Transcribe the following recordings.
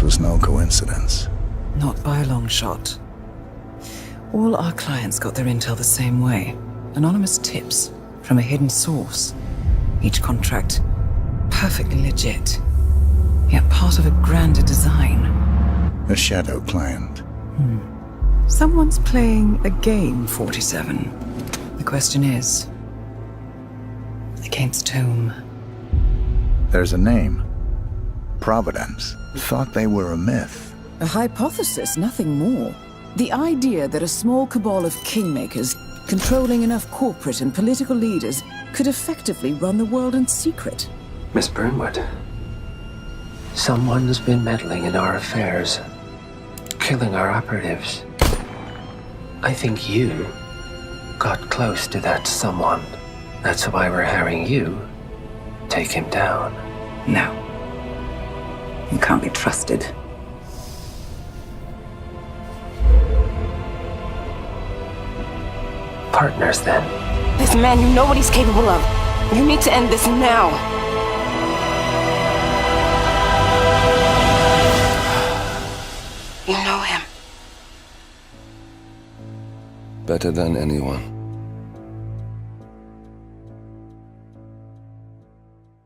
This was no coincidence. Not by a long shot. All our clients got their intel the same way. Anonymous tips from a hidden source. Each contract perfectly legit, yet part of a grander design. A shadow client. Someone's playing a game, 47. The question is, against whom? There's a name. Providence. Thought they were a myth. A hypothesis, nothing more. The idea that a small cabal of kingmakers, controlling enough corporate and political leaders, could effectively run the world in secret. Miss Burnwood, someone's been meddling in our affairs, killing our operatives. I think you got close to that someone. That's why we're having you take him down. No. You can't be trusted. Partners, then. This man, you know what he's capable of. You need to end this now. You know him. Better than anyone.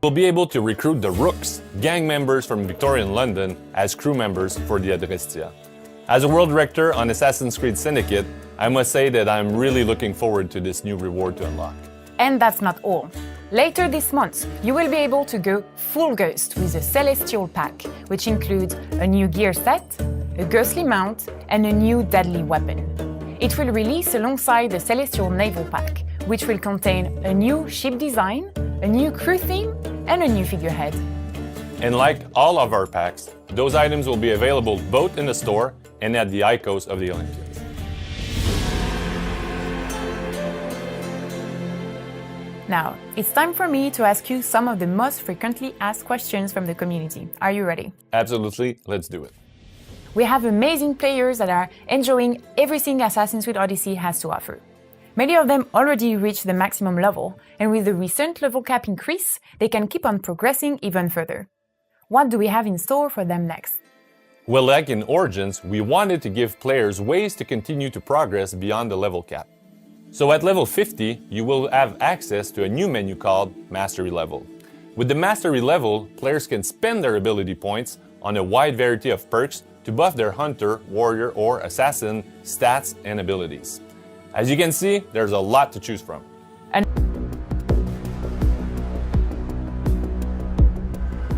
We'll be able to recruit the Rooks, gang members from Victorian London, as crew members for the Adrestia. As a world director on Assassin's Creed Syndicate, I must say that I'm really looking forward to this new reward to unlock. And that's not all. Later this month, you will be able to go full Ghost with a Celestial Pack, which includes a new gear set, a ghostly mount, and a new deadly weapon. It will release alongside the Celestial Naval Pack, which will contain a new ship design, a new crew theme, and a new figurehead. And like all of our packs, those items will be available both in the store and at the Icos of the Olympians. Now, it's time for me to ask you some of the most frequently asked questions from the community. Are you ready? Absolutely, let's do it. We have amazing players that are enjoying everything Assassin's Creed Odyssey has to offer. Many of them already reached the maximum level, and with the recent level cap increase, they can keep on progressing even further. What do we have in store for them next? Well, like in Origins, we wanted to give players ways to continue to progress beyond the level cap. So at level 50, you will have access to a new menu called Mastery Level. With the Mastery Level, players can spend their ability points on a wide variety of perks to buff their Hunter, Warrior, or Assassin stats and abilities. As you can see, there's a lot to choose from.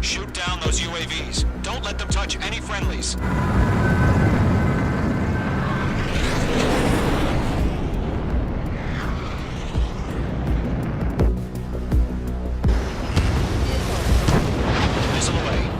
Shoot down those UAVs. Don't let them touch any friendlies. Missile away.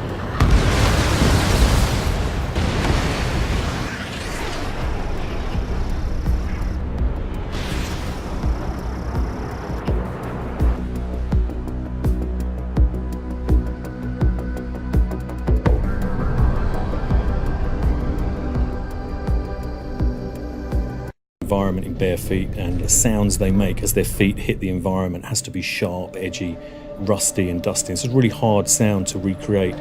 Environment in bare feet, and the sounds they make as their feet hit the environment has to be sharp, edgy, rusty and dusty. It's a really hard sound to recreate.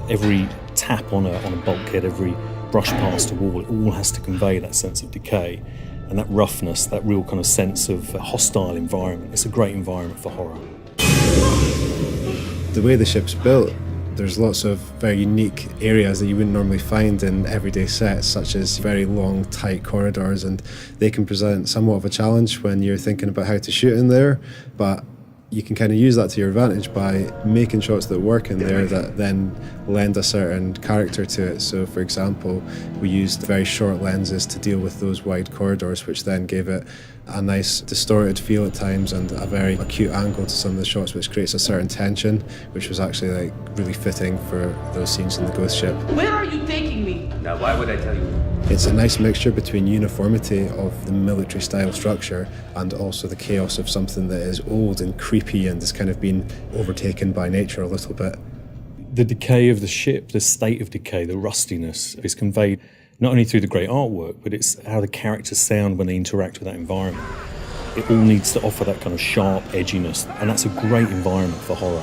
Every tap on a bulkhead, every brush past a wall, it all has to convey that sense of decay and that roughness, that real kind of sense of a hostile environment. It's a great environment for horror. The way the ship's built, there's lots of very unique areas that you wouldn't normally find in everyday sets, such as very long, tight corridors, and they can present somewhat of a challenge when you're thinking about how to shoot in there, but you can kind of use that to your advantage by making shots that work in there that then lend a certain character to it. So for example, we used very short lenses to deal with those wide corridors, which then gave it a nice distorted feel at times and a very acute angle to some of the shots, which creates a certain tension, which was actually like really fitting for those scenes in the ghost ship. Where are you taking me? Now, why would I tell you? It's a nice mixture between uniformity of the military style structure and also the chaos of something that is old and creepy and has kind of been overtaken by nature a little bit. The decay of the ship, the state of decay, the rustiness is conveyed not only through the great artwork, but it's how the characters sound when they interact with that environment. It all needs to offer that kind of sharp edginess, and that's a great environment for horror.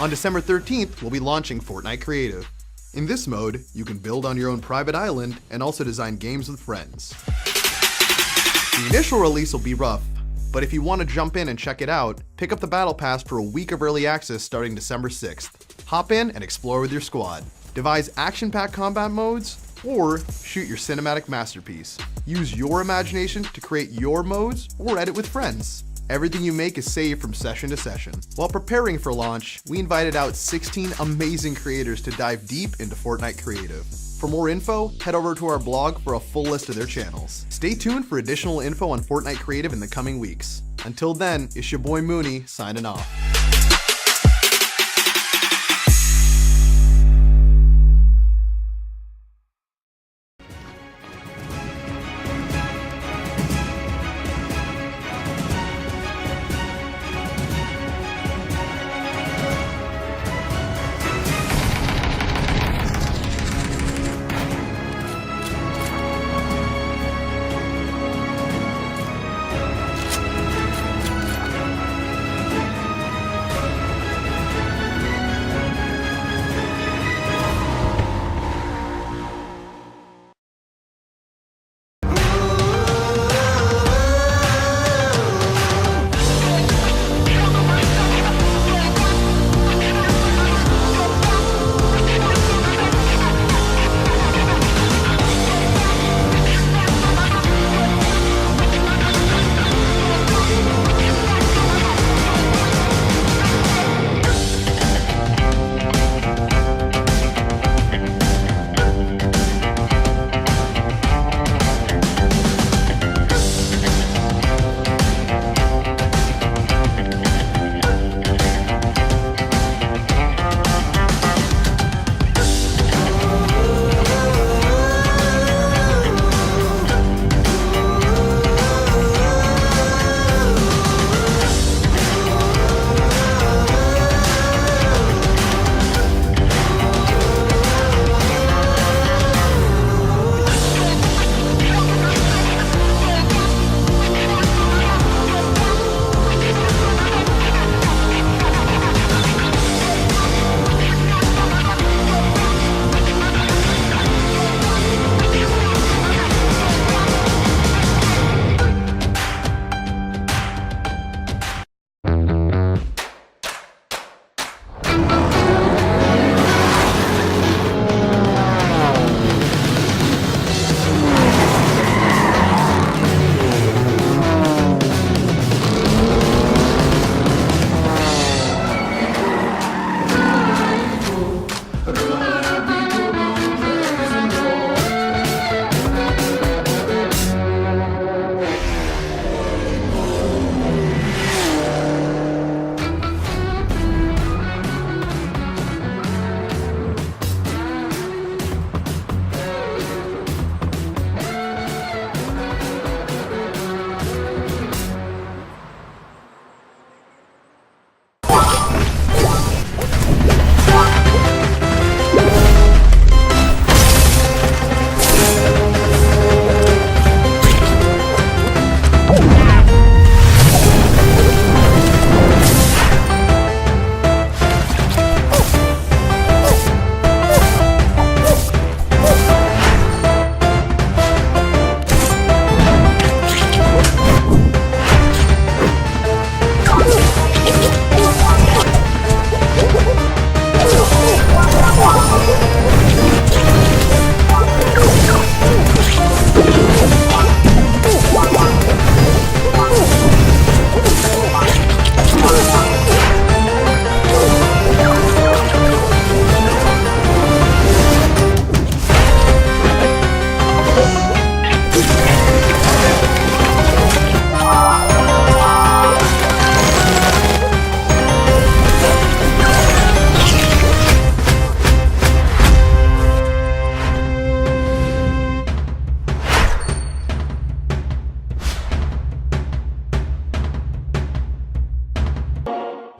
On December 13th, we'll be launching Fortnite Creative. In this mode, you can build on your own private island and also design games with friends. The initial release will be rough, but if you want to jump in and check it out, pick up the Battle Pass for a week of early access starting December 6th. Hop in and explore with your squad. Devise action-packed combat modes, or shoot your cinematic masterpiece. Use your imagination to create your modes or edit with friends. Everything you make is saved from session to session. While preparing for launch, we invited out 16 amazing creators to dive deep into Fortnite Creative. For more info, head over to our blog for a full list of their channels. Stay tuned for additional info on Fortnite Creative in the coming weeks. Until then, it's your boy Mooney signing off.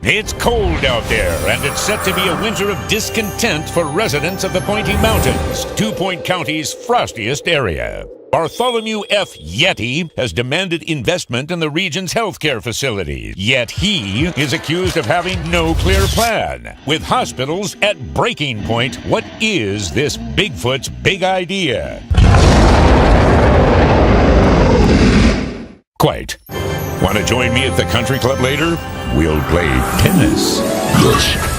It's cold out there, and it's set to be a winter of discontent for residents of the Pointy Mountains, 2 Point County's frostiest area. Bartholomew F. Yeti has demanded investment in the region's healthcare facilities. Yet he is accused of having no clear plan. With hospitals at breaking point, what is this Bigfoot's big idea? Quite. Want to join me at the country club later? We'll play tennis. Yes.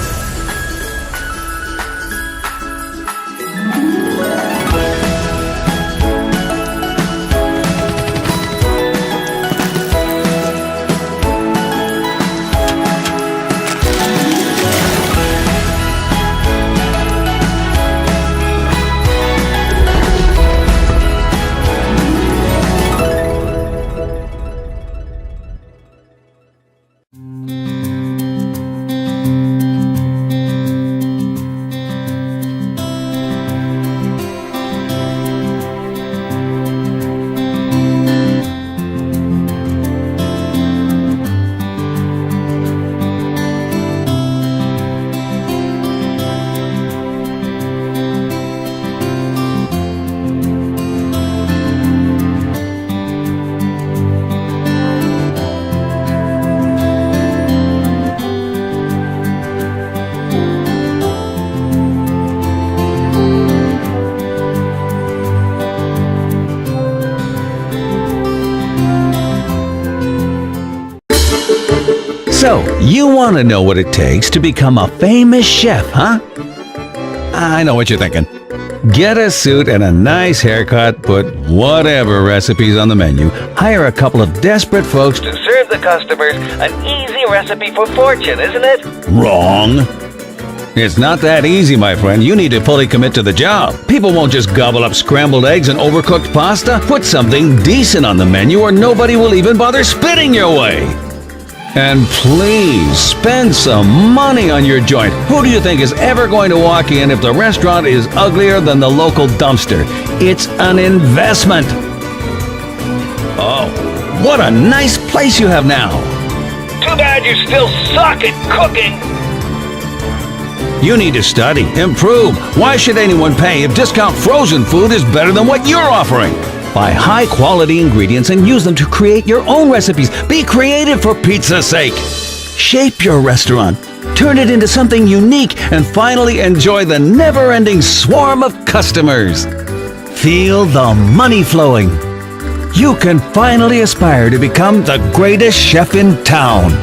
So, you want to know what it takes to become a famous chef, huh? I know what you're thinking. Get a suit and a nice haircut, put whatever recipes on the menu, hire a couple of desperate folks to serve the customers. An easy recipe for fortune, isn't it? Wrong. It's not that easy, my friend. You need to fully commit to the job. People won't just gobble up scrambled eggs and overcooked pasta. Put something decent on the menu or nobody will even bother spitting your way. And please, spend some money on your joint. Who do you think is ever going to walk in if the restaurant is uglier than the local dumpster? It's an investment. Oh, what a nice place you have now. Too bad you still suck at cooking. You need to study, improve. Why should anyone pay if discount frozen food is better than what you're offering? Buy high-quality ingredients and use them to create your own recipes. Be creative, for pizza's sake. Shape your restaurant. Turn it into something unique and finally enjoy the never-ending swarm of customers. Feel the money flowing. You can finally aspire to become the greatest chef in town.